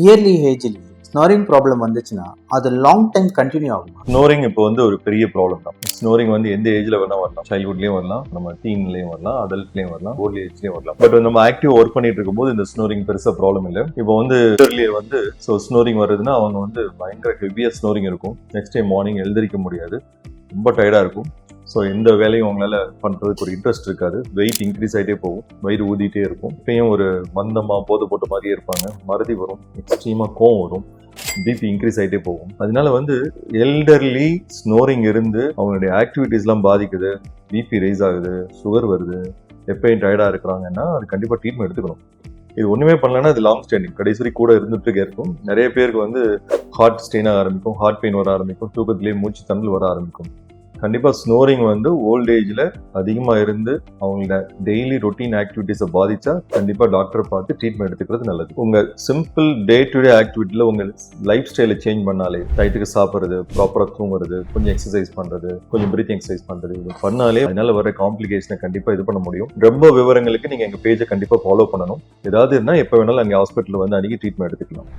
Yearly ஏஜில் snoring problem வந்துச்சுன்னா அது லாங் டைம் கண்டினியூ ஆகும். ஸ்னோரிங் இப்போ வந்து ஒரு பெரிய ப்ராப்ளம் தான். ஸ்னோரிங் வந்து எந்த ஏஜ்ல வேணா வரலாம். சைல்ட்ஹுட்லயும் வரலாம், நம்ம டீன்லயும் வரலாம், அடல்ட்லயும் வரலாம், ஓல்ட் ஏஜ்லயும் வரலாம். பட் நம்ம ஆக்டிவ் ஒர்க் பண்ணிட்டு இருக்கும்போது இந்த ஸ்னோரிங் பெருசா ப்ராப்ளம் இல்லை. இப்போ வந்து வந்து ஸ்னோரிங் வருதுன்னா அவங்க வந்து பயங்கர ஹெவியா ஸ்னோரிங் இருக்கும். நெக்ஸ்ட் டைம் மார்னிங் எழுந்திரிக்க முடியாது, ரொம்ப டயர்டா இருக்கும். ஸோ எந்த வேலையும் அவங்களால பண்ணுறதுக்கு ஒரு இன்ட்ரெஸ்ட் இருக்காது. வெயிட் இன்க்ரீஸ் ஆகிட்டே போகும், வயிறு ஊதிட்டே இருக்கும். இப்பயும் ஒரு மந்தமாக போதை போட்ட மாதிரியே இருப்பாங்க. மறதி வரும், எக்ஸ்ட்ரீமாக கோவம் வரும், பிபி இன்க்ரீஸ் ஆகிட்டே போகும். அதனால வந்து எல்டர்லி ஸ்னோரிங் இருந்து அவங்களுடைய ஆக்டிவிட்டீஸ்லாம் பாதிக்குது, பிபி ரைஸ் ஆகுது, சுகர் வருது, எப்பயும் டயர்டாக இருக்கிறாங்கன்னா அது கண்டிப்பாக ட்ரீட்மெண்ட் எடுத்துக்கணும். இது ஒன்றுமே பண்ணலன்னா அது லாங் ஸ்டாண்டிங் கடைசி கூட இருந்துட்டு இருக்கும். நிறைய பேருக்கு வந்து ஹார்ட் ஸ்ட்ரெயின் ஆக ஆரம்பிக்கும், ஹார்ட் பெயின் வர ஆரம்பிக்கும், தூக்கத்திலேயே மூச்சு தண்ணல் வர ஆரம்பிக்கும். கண்டிப்பாக ஸ்னோரிங் வந்து ஓல்ட் ஏஜில் அதிகமாக இருந்து அவங்களோட டெய்லி ரொட்டீன் ஆக்டிவிட்டீஸை பாதிச்சா கண்டிப்பாக டாக்டரை பார்த்து ட்ரீட்மெண்ட் எடுத்துக்கிறது நல்லது. உங்கள் சிம்பிள் டே டு டே ஆக்டிவிட்டியில் உங்கள் லைஃப் ஸ்டைலை சேஞ்ச் பண்ணாலே, டயத்துக்கு சாப்பிட்றது, ப்ராப்பராக தூங்குறது, கொஞ்சம் எக்ஸசைஸ் பண்ணுறது, கொஞ்சம் பிரீத்திங் எக்ஸசைஸ் பண்ணுறது, இது பண்ணாலே அதனால வர காம்ப்ளிகேஷனை கண்டிப்பாக இது பண்ண முடியும். ரொம்ப விவரங்களுக்கு நீங்கள் எங்கள் பேஜை கண்டிப்பாக ஃபாலோ பண்ணணும். ஏதாவது இருந்தால் எப்போ வேணாலும் அங்கே ஹாஸ்பிட்டலில் வந்து அணுகி ட்ரீட்மெண்ட் எடுத்துக்கலாம்.